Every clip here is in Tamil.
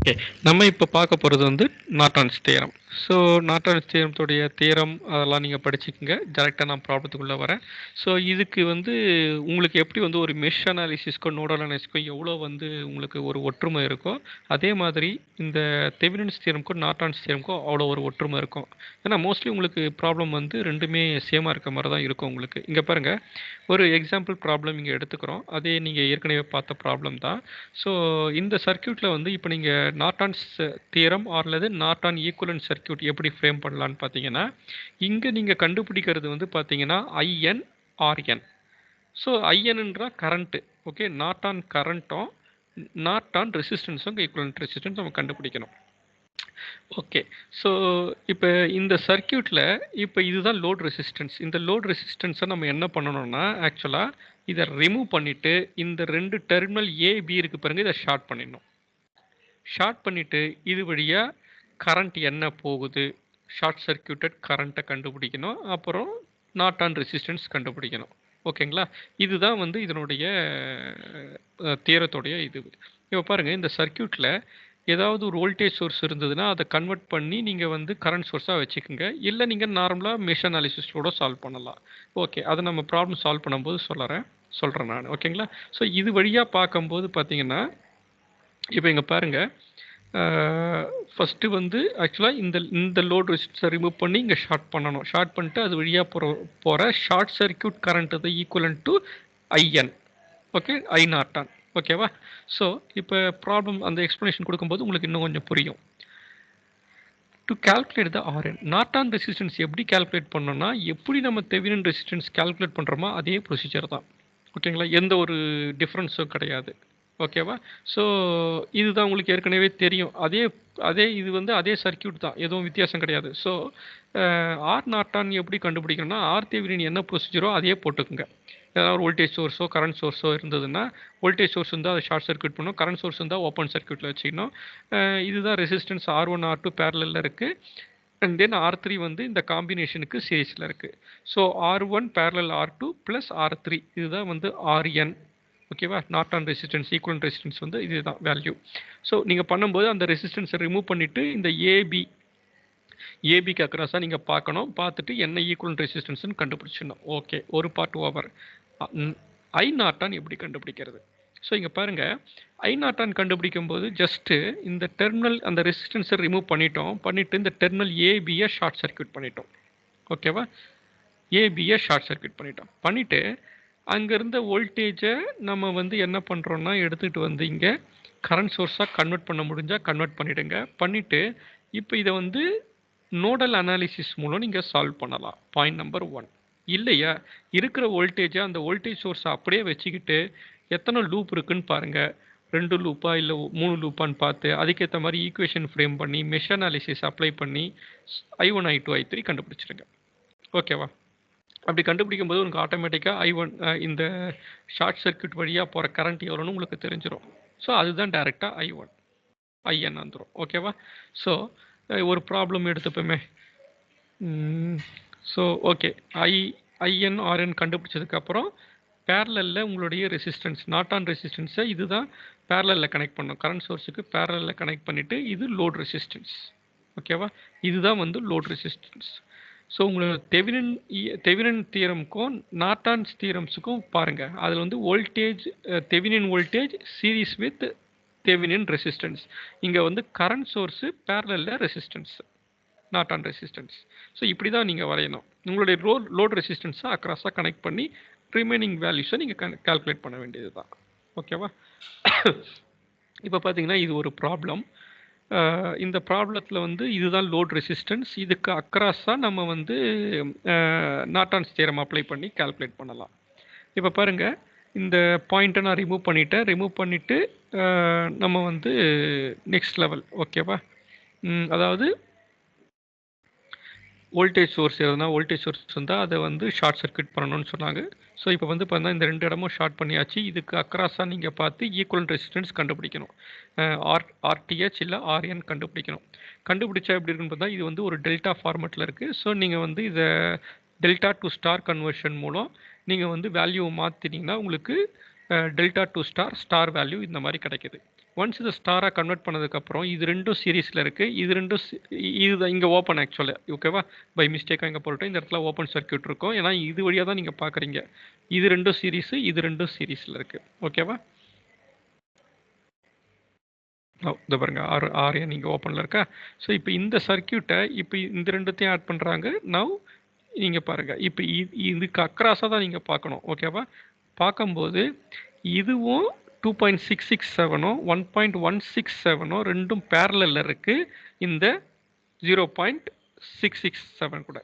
ஓகே. நம்ம இப்ப பார்க்க போறது வந்து நார்டன்ஸ் தியரம். ஸோ நார்டன்ஸ் தியரத்துடைய தியரம் அதெல்லாம் நீங்க படிச்சுக்கங்க. டைரக்ட்டா நான் ப்ராப்ளத்துக்குள்ள வரேன். ஸோ இதுக்கு வந்து உங்களுக்கு எப்படி வந்து ஒரு மெஷ் அனாலிசிஸ்க்கும், நோடல் அனாலிசிஸ்க்கும் எவ்வளோ வந்து உங்களுக்கு ஒரு ஒற்றுமை இருக்கோ, அதே மாதிரி இந்த தெவினின்ஸ் தியரம்க்கும், நார்டன்ஸ் தியரம்க்கும் அவ்வளோ ஒரு ஒற்றுமை இருக்கும். ஏன்னா மோஸ்ட்லி உங்களுக்கு ப்ராப்ளம் வந்து 2மே சேமா இருக்க மாரி தான் இருக்கும் உங்களுக்கு. இங்க பாருங்க, ஒரு எக்ஸாம்பிள் ப்ராப்ளம் இங்க எடுத்துக்கிறோம். அதே நீங்க ஏற்கனவே பார்த்த ப்ராப்ளம் தான். ஸோ இந்த சர்க்யூட்ல வந்து இப்போ நீங்க நார்டான்ஸ் தியரம் அல்லது நார்டான் ஈக்குவலன்ட் சர்க்யூட் எப்படி ஃப்ரேம் பண்ணலான்னு பார்த்தீங்கன்னா, இங்க நீங்க கண்டுபிடிக்கிறது வந்து பார்த்தீங்கன்னா ஐஎன் ஆர்என். ஸோ ஐஎன்ன்றா கரண்ட்டு. ஓகே, நார்டான் கரண்ட்டும் நார்டான் ரெசிஸ்டன்ஸும் ஈக்குவலன்ட் ரெசிஸ்டன்ஸ் நம்ம கண்டுபிடிக்கணும். ஓகே. ஸோ இப்போ இந்த சர்க்யூட்டில் இப்போ இதுதான் லோட் ரெசிஸ்டன்ஸ். இந்த லோட் ரெசிஸ்டன்ஸை நம்ம என்ன பண்ணணும்னா, ஆக்சுவலாக இதை ரிமூவ் பண்ணிவிட்டு இந்த 2 டெர்மினல் ஏ பி இருக்கு பாருங்க, இதை ஷார்ட் பண்ணிடணும். ஷார்ட் பண்ணிவிட்டு இது வழியாக கரண்ட் என்ன போகுது, ஷார்ட் சர்க்யூட்டட் கரண்ட்டை கண்டுபிடிக்கணும். அப்புறம் நாட் ஆன் ரெசிஸ்டன்ஸ் கண்டுபிடிக்கணும். ஓகேங்களா? இதுதான் வந்து இதனுடைய தியரத்தோடைய இது. இப்போ பாருங்கள், இந்த சர்க்யூட்டில் ஏதாவது ஒரு வோல்டேஜ் சோர்ஸ் இருந்ததுன்னா அதை கன்வெர்ட் பண்ணி நீங்கள் வந்து கரண்ட் சோர்ஸாக வச்சுக்கோங்க. இல்லை நீங்கள் நார்மலாக மெஷ் அனாலிசிஸோட சால்வ் பண்ணலாம். ஓகே, அதை நம்ம ப்ராப்ளம் சால்வ் பண்ணும்போது சொல்கிறேன் நான். ஓகேங்களா? ஸோ இது வழியாக பார்க்கும்போது பார்த்தீங்கன்னா, இப்போ இங்கே பாருங்கள், ஃபஸ்ட்டு வந்து ஆக்சுவலாக இந்த லோட் ரெசிஸ்டன்ஸை ரிமூவ் பண்ணி இங்கே ஷார்ட் பண்ணணும். ஷார்ட் பண்ணிட்டு அது வழியாக போகிற ஷார்ட் சர்க்யூட் கரண்ட் அது ஈக்குவலன்ட் டு ஐஎன். ஓகே, ஐ நார்டான். ஓகேவா? ஸோ இப்போ ப்ராப்ளம் அந்த எக்ஸ்ப்ளனேஷன் கொடுக்கும்போது உங்களுக்கு இன்னும் கொஞ்சம் புரியும். To calculate the RN, Norton resistance எப்படி கால்குலேட் பண்ணோம்னா, எப்படி நம்ம தெவினின் ரெசிஸ்டன்ஸ் கால்குலேட் பண்ணுறோமோ அதே ப்ரொசீஜர் தான். ஓகேங்களா? எந்த ஒரு டிஃப்ரென்ஸும் கிடையாது. ஓகேவா? ஸோ இதுதான் உங்களுக்கு ஏற்கனவே தெரியும். அதே இது வந்து அதே சர்க்யூட் தான், எதுவும் வித்தியாசம் கிடையாது. ஸோ ஆர் நார்டான் எப்படி கண்டுபிடிக்கணும்னா, ஆர் தெவினின் என்ன ப்ரொசீஜரோ அதே போட்டுக்குங்க. ஏதாவது ஒரு வோல்டேஜ் சோர்ஸோ கரண்ட் சோர்ஸோ இருந்ததுன்னா, வோல்டேஜ் சோர்ஸ் இருந்தால் அதை ஷார்ட் சர்க்யூட் பண்ணணும், கரண்ட் சோர்ஸ் இருந்தால் ஓப்பன் சர்க்யூட்டில் வச்சுக்கணும். இதுதான் ரெசிஸ்டன்ஸ் R1 R2 பேரலில் இருக்குது. அண்ட் தென் R3 வந்து இந்த காம்பினேஷனுக்கு சீரிஸில் இருக்குது. So R1 parallel R2 plus R3, இதுதான் வந்து RN. ஓகேவா? நார்டான் ரெசிஸ்டன்ஸ் ஈக்குவலன்ட் ரெசிஸ்டன்ஸ் வந்து இதுதான் வேல்யூ. ஸோ நீங்கள் பண்ணும்போது அந்த ரெசிஸ்டன்ஸை ரிமூவ் பண்ணிவிட்டு இந்த ஏபிக்கு அக்ராஸாக நீங்கள் பார்க்கணும். பார்த்துட்டு என்ன ஈக்குவலன்ட் ரெசிஸ்டன்ஸ்னு கண்டுபிடிச்சிடணும். ஓகே, ஒரு பார்ட் ஓவர். ஐ நார்டான் எப்படி கண்டுபிடிக்கிறது? ஸோ இங்கே பாருங்கள், ஐ நார்டான் கண்டுபிடிக்கும் போது ஜஸ்ட்டு இந்த டெர்மினல் அந்த ரெசிஸ்டன்ஸை ரிமூவ் பண்ணிவிட்டு இந்த டெர்மினல் ஏபியை ஷார்ட் சர்க்யூட் பண்ணிட்டோம். ஓகேவா? ஏபியை ஷார்ட் சர்க்யூட் பண்ணிவிட்டு அங்கே இருந்த வோல்டேஜை நம்ம வந்து என்ன பண்ணுறோன்னா, எடுத்துகிட்டு வந்து இங்கே கரண்ட் சோர்ஸாக கன்வெர்ட் பண்ண முடிஞ்சால் கன்வெர்ட் பண்ணிவிடுங்க. பண்ணிவிட்டு இப்போ இதை வந்து நோடல் அனாலிசிஸ் மூலம் நீங்கள் சால்வ் பண்ணலாம். Point number 1. இல்லையா, இருக்கிற வோல்டேஜை அந்த வோல்டேஜ் சோர்ஸை அப்படியே வச்சுக்கிட்டு எத்தனை லூப் இருக்குன்னு பாருங்கள். 2 லூப்பா இல்லை 3 லூப்பான்னு பார்த்து அதுக்கேற்ற மாதிரி ஈக்குவேஷன் ஃப்ரேம் பண்ணி மெஷ் அனாலிசிஸ் அப்ளை பண்ணி I1 I2 I3 கண்டுபிடிச்சிடுங்க. ஓகேவா? அப்படி கண்டுபிடிக்கும் போது உங்களுக்கு ஆட்டோமேட்டிக்காக I1 இந்த ஷார்ட் சர்க்யூட் வழியாக போகிற கரண்ட் எவ்வளோன்னு உங்களுக்கு தெரிஞ்சிடும். ஸோ அதுதான் டைரெக்டாக I1 IN வந்துடும். ஓகேவா? ஸோ ஒரு ப்ராப்ளம் எடுத்துப்போமே. ஸோ ஓகே, ஐஎன் ஆர்என் கண்டுபிடிச்சதுக்கப்புறம் பேரலில் உங்களுடைய ரெசிஸ்டன்ஸ் நார்டான் ரெசிஸ்டன்ஸை இதுதான் பேரலில் கனெக்ட் பண்ணணும். கரண்ட் சோர்ஸுக்கு பேரலில் கனெக்ட் பண்ணிவிட்டு இது லோட் ரெசிஸ்டன்ஸ். ஓகேவா? இதுதான் வந்து லோட் ரெசிஸ்டன்ஸ். ஸோ உங்களுக்கு தெவினின் தியரம்க்கும் நார்டான்ஸ் தியரம்ஸுக்கும் பாருங்கள், அதில் வந்து voltage Thevenin voltage series with Thevenin resistance. இங்கே வந்து கரண்ட் சோர்ஸு பேரலில் ரெசிஸ்டன்ஸ், நார்டான் ரெசிஸ்டன்ஸ். ஸோ இப்படி தான் நீங்கள் வரையணும். உங்களுடைய லோட் ரெசிஸ்டன்ஸை அக்ராஸாக கனெக்ட் பண்ணி ரிமைனிங் வேல்யூஸை நீங்கள் கால்குலேட் பண்ண வேண்டியது தான். ஓகேவா? இப்போ பார்த்தீங்கன்னா இது ஒரு ப்ராப்ளம். இந்த ப்ராப்ளத்தில் வந்து இதுதான் லோட் ரெசிஸ்டன்ஸ். இதுக்கு அக்ராஸாக நம்ம வந்து நார்டான்ஸ் தியரம் அப்ளை பண்ணி கால்குலேட் பண்ணலாம். இப்போ பாருங்கள், இந்த பாயிண்ட்டை நான் ரிமூவ் பண்ணிவிட்டு நம்ம வந்து நெக்ஸ்ட் லெவல். ஓகேவா? அதாவது வோல்டேஜ் சோர்ஸ் இருந்தால் அதை வந்து ஷார்ட் சர்க்யூட் பண்ணணும்னு சொன்னாங்க. ஸோ இப்போ வந்து பார்த்தா இந்த 2 இடமும் ஷார்ட் பண்ணியாச்சு. இதுக்கு அக்ராஸாக நீங்கள் பார்த்து ஈக்குவலன்ட் ரெசிஸ்டன்ஸ் கண்டுபிடிக்கணும். ஆர்டிஹெச் இல்லை ஆர்என் கண்டுபிடிச்சா எப்படி இருக்குன்னு பார்த்தா, இது வந்து ஒரு டெல்டா ஃபார்மெட்டில் இருக்குது. ஸோ நீங்கள் வந்து இதை டெல்டா டு ஸ்டார் கன்வர்ஷன் மூலம் நீங்கள் வந்து வேல்யூவை மாற்றினீங்கன்னா உங்களுக்கு டெல்டா டு ஸ்டார் வேல்யூ இந்த மாதிரி கிடைக்குது. ஒன்ஸ் இதை ஸ்டாராக கன்வெர்ட் பண்ணதுக்கப்புறம் இது ரெண்டும் சீரீஸில் இருக்குது. இது ரெண்டும் இதுதான் இங்கே ஓப்பன் ஆக்சுவலாக. ஓகேவா? பை மிஸ்டேக்காக இங்கே போட்டுட்டேன். இந்த இடத்துல ஓப்பன் சர்க்யூட் இருக்கும். ஏன்னா இது வழியாக தான் நீங்கள் பார்க்குறீங்க. இது ரெண்டும் சீரீஸு, இது ரெண்டும் சீரீஸில் இருக்குது. ஓகேவா? இந்த பாருங்க ஆர்என் இங்கே ஓப்பனில் இருக்கா. ஸோ இப்போ இந்த சர்க்யூட்டை இப்போ இந்த ரெண்டுத்தையும் ஆட் பண்ணுறாங்க. நவ் நீங்கள் பாருங்கள். இப்போ இதுக்கு அக்ராஸாக தான் நீங்கள் பார்க்கணும். ஓகேவா? பார்க்கும்போது இதுவும் 2.667 1.167 ரெண்டும் பேரலில் இருக்குது. இந்த 0.667 கூட.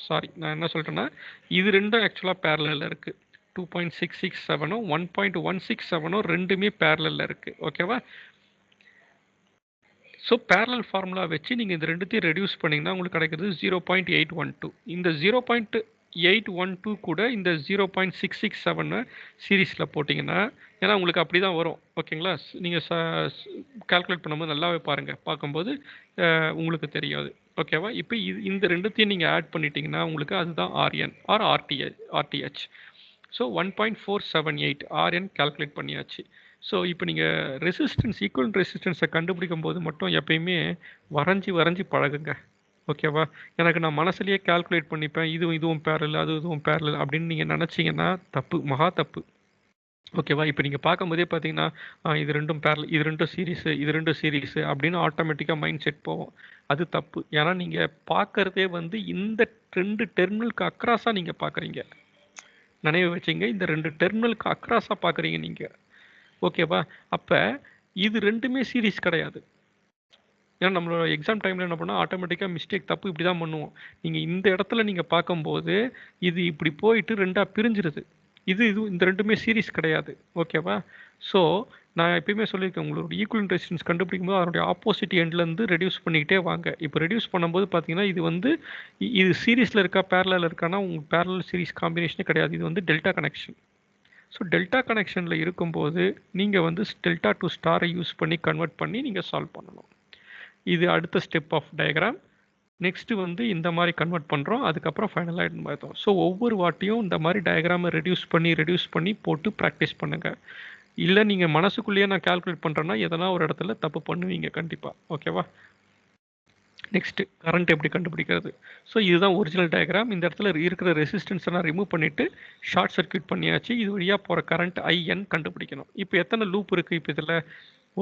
சாரி, நான் என்ன சொல்கிறேன்னா இது ரெண்டும் ஆக்சுவலாக பேரலில் இருக்குது. 2.667 1.167 ரெண்டுமே பேரலில் இருக்குது. ஓகேவா? ஸோ பேரலல் ஃபார்முலா வச்சு நீங்கள் இந்த ரெண்டுத்தையும் ரெடியூஸ் பண்ணிங்கன்னா உங்களுக்கு கிடைக்கிறது 0.812. இந்த 0.812 கூட இந்த 0.667 சீரீஸில் போட்டிங்கன்னா, ஏன்னா உங்களுக்கு அப்படி தான் வரும். ஓகேங்களா? நீங்கள் கால்குலேட் பண்ணும்போது நல்லாவே பாருங்கள். பார்க்கும்போது உங்களுக்கு தெரியாது. ஓகேவா? இப்போ இந்த ரெண்டுத்தையும் நீங்கள் ஆட் பண்ணிட்டீங்கன்னா உங்களுக்கு அதுதான் R N R ஆர்டிஹெச். So 1.478 R N calculate பண்ணியாச்சு. ஸோ இப்போ நீங்கள் ரெசிஸ்டன்ஸ் ஈக்குவலன்ட் ரெசிஸ்டன்ஸை கண்டுபிடிக்கும் போது மட்டும் எப்பயுமே வரைஞ்சி பழகுங்க. ஓகேவா? எனக்கு நான் மனசுலேயே கால்குலேட் பண்ணிப்பேன், இதுவும் பேரல் இதுவும் பேரல் அப்படின்னு நீங்கள் நினச்சிங்கன்னா தப்பு, மகா தப்பு. ஓகேவா? இப்போ நீங்கள் பார்க்கும்போதே பார்த்தீங்கன்னா இது ரெண்டும் பேரல், இது ரெண்டும் சீரீஸு அப்படின்னு ஆட்டோமேட்டிக்காக மைண்ட் செட் போகும். அது தப்பு. ஏன்னா நீங்கள் பார்க்குறதே இந்த ரெண்டு டெர்மினலுக்கு அக்ராஸாக நீங்கள் பார்க்குறீங்க. நினைவு வச்சுங்க, இந்த ரெண்டு டெர்மினலுக்கு அக்ராஸாக பார்க்குறீங்க நீங்கள். ஓகேவா? அப்போ இது ரெண்டுமே சீரீஸ் கிடையாது. ஏன்னா நம்மளோட எக்ஸாம் டைமில் என்ன பண்ணால் ஆட்டோமேட்டிக்காக மிஸ்டேக் தப்பு இப்படி தான் பண்ணுவோம். நீங்கள் இந்த இடத்துல நீங்கள் பார்க்கும்போது இது இப்படி போயிட்டு ரெண்டாக பிரிஞ்சிருது. இது இந்த ரெண்டுமே சீரீஸ் கிடையாது. ஓகேவா? ஸோ நான் எப்பயுமே சொல்லியிருக்கேன், உங்களோட ஈக்குவலன்ட் ரெசிஸ்டன்ஸ் கண்டுபிடிக்கும் போது அதனுடைய ஆப்போசிட் எண்ட்லேருந்து ரெடியூஸ் பண்ணிக்கிட்டே வாங்க. இப்போ ரெடியூஸ் பண்ணும்போது பார்த்தீங்கன்னா இது சீரீஸில் இருக்கா பேரலில் இருக்கான்னா உங்களுக்கு பேரலல் சீரீஸ் காம்பினேஷனே கிடையாது. இது டெல்டா கனெக்ஷன். ஸோ டெல்டா கனெக்ஷனில் இருக்கும்போது நீங்கள் டெல்டா டு ஸ்டாரை யூஸ் பண்ணி கன்வெர்ட் பண்ணி நீங்கள் சால்வ் பண்ணணும். இது அடுத்த ஸ்டெப் ஆஃப் டயக்ராம். நெக்ஸ்ட்டு இந்த மாதிரி கன்வெர்ட் பண்ணுறோம். அதுக்கப்புறம் ஃபைனலாக இது மாதிரி தான். ஸோ ஒவ்வொரு வாட்டியும் இந்த மாதிரி டயக்ராமை ரெடியூஸ் பண்ணி போட்டு ப்ராக்டிஸ் பண்ணுங்கள். இல்லை நீங்கள் மனசுக்குள்ளேயே நான் கால்குலேட் பண்ணுறேன்னா எதனா ஒரு இடத்துல தப்பு பண்ணுவீங்க கண்டிப்பாக. ஓகேவா? நெக்ஸ்ட்டு கரண்ட் எப்படி கண்டுபிடிக்கிறது. ஸோ இதுதான் ஒரிஜினல் டயக்ராம். இந்த இடத்துல இருக்கிற ரெசிஸ்டன்ஸை நான் ரிமூவ் பண்ணிவிட்டு ஷார்ட் சர்க்யூட் பண்ணியாச்சு. இது வழியாக போகிற கரண்ட் ஐஎன் கண்டுபிடிக்கணும். இப்போ எத்தனை லூப் இருக்குது? இப்போ இதில்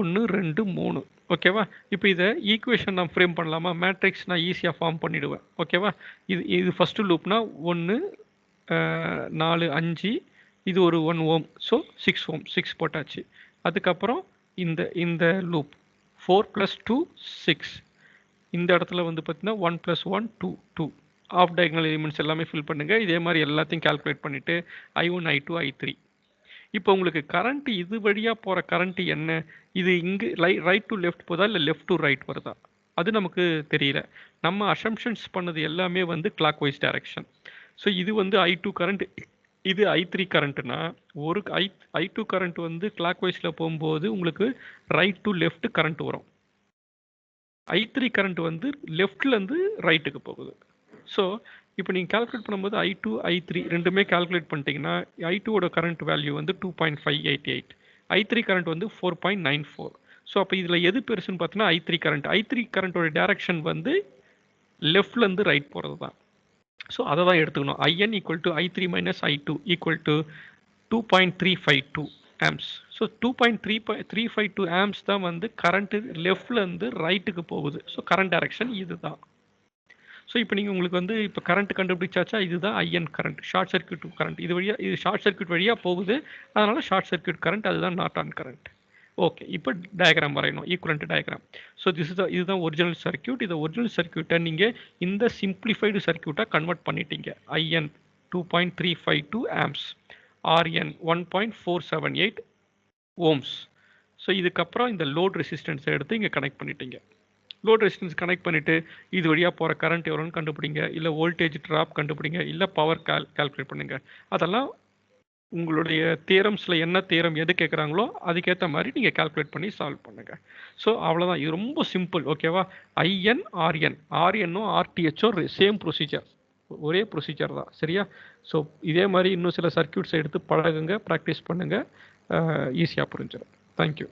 1 2 3. ஓகேவா? இப்போ இதை ஈக்குவேஷன் நான் ஃப்ரேம் பண்ணலாமா? மேட்ரிக்ஸ் நான் ஈஸியாக ஃபார்ம் பண்ணிவிடுவேன். ஓகேவா? இது ஃபஸ்ட்டு லூப்னா 1 4 5, இது ஒரு 1 Ω. ஸோ 6 Ω, 6 போட்டாச்சு. அதுக்கப்புறம் இந்த லூப் 4 + 2 6. இந்த இடத்துல பார்த்தீங்கன்னா 1 + 1 2 2. ஆஃப் டயகனல் எலிமெண்ட்ஸ் எல்லாமே ஃபில் பண்ணுங்கள். இதே மாதிரி எல்லாத்தையும் கால்குலேட் பண்ணிவிட்டு I1 I2 I3. இப்போ உங்களுக்கு கரண்ட் இது வழியாக போகிற கரண்ட் என்ன? இது இங்கே ரைட் டு லெஃப்ட் போதா இல்லை லெஃப்ட் டு ரைட் வருதா? அது நமக்கு தெரியல. நம்ம அசம்ஷன்ஸ் பண்ணது எல்லாமே கிளாக் வைஸ் டைரக்ஷன். ஸோ இது I2 கரண்ட், இது I3 கரண்ட்னா ஒரு I2 கரண்ட் கிளாக் வைஸில் போகும்போது உங்களுக்கு ரைட் டு லெஃப்ட் கரண்ட் வரும். I3 கரண்ட் லெஃப்ட்லேருந்து ரைட்டுக்கு போகுது. ஸோ இப்போ நீங்கள் கால்குலேட் பண்ணும்போது I2 I3 ரெண்டுமே கால்குலேட் பண்ணிட்டீங்கன்னா I2ஓட current value 2.588, I3 current 4.94. So அப்போ இதில் எது பெருசுன்னு பார்த்தீங்கன்னா I3 கரண்ட்டோட டேரக்ஷன் லெஃப்ட்லேருந்து ரைட் போகிறது தான். ஸோ அதை தான் எடுத்துக்கணும். IN = I3 - I2 = 2.352 arms. So 2.352 arms தான் கரண்ட்டு லெஃப்ட்லேருந்து ரைட்டுக்கு போகுது. ஸோ கரண்ட் டைரக்ஷன் இது தான். ஸோ இப்போ நீங்கள் உங்களுக்கு இப்போ கரண்ட் கண்டுபிடிச்சாச்சா? இதுதான் IN current, short circuit current. இது ஷார்ட் சர்க்யூட் வழியாக போகுது. அதனால் ஷார்ட் சர்க்யூட் கரண்ட், அதுதான் நார்டன் கரண்ட். ஓகே, இப்போ டயக்ராம் வரையணும், ஈக்குவலன்ட் டயக்ராம். ஸோ இதுதான் ஒரிஜினல் சர்க்யூட். இந்த ஒரிஜினல் சர்க்யூட்டை நீங்கள் இந்த சிம்பிளிஃபைடு சர்க்யூட்டாக கன்வெர்ட் பண்ணிட்டீங்க. IN 2.352 amps, RN 1.478 ohms. So இதுக்கப்புறம் இந்த லோட் ரெசிஸ்டன்ஸை எடுத்து இங்கே கனெக்ட் பண்ணிட்டீங்க. லோட் ரெசிஸ்டன்ஸ் கனெக்ட் பண்ணிவிட்டு இது வழியாக போகிற கரண்ட் எவ்வளோன்னு கண்டுபிடிங்க, இல்லை வோல்டேஜ் ட்ராப் கண்டுபிடிங்க, இல்லை பவர் கால்குலேட் பண்ணுங்கள். அதெல்லாம் உங்களுடைய தியரம்ஸில் என்ன தியரம் எது கேட்குறாங்களோ அதுக்கேற்ற மாதிரி நீங்கள் கால்குலேட் பண்ணி சால்வ் பண்ணுங்கள். ஸோ அவ்வளோதான், இது ரொம்ப சிம்பிள். ஓகேவா? IN RNனும் RTHம் சேம் ப்ரொசீஜர், ஒரே ப்ரொசீஜர் தான். சரியா? ஸோ இதே மாதிரி இன்னும் சில சர்க்யூட்ஸை எடுத்து பழகுங்க, ப்ராக்டிஸ் பண்ணுங்கள், ஈஸியாக புரிஞ்சிடும். தேங்க்யூ.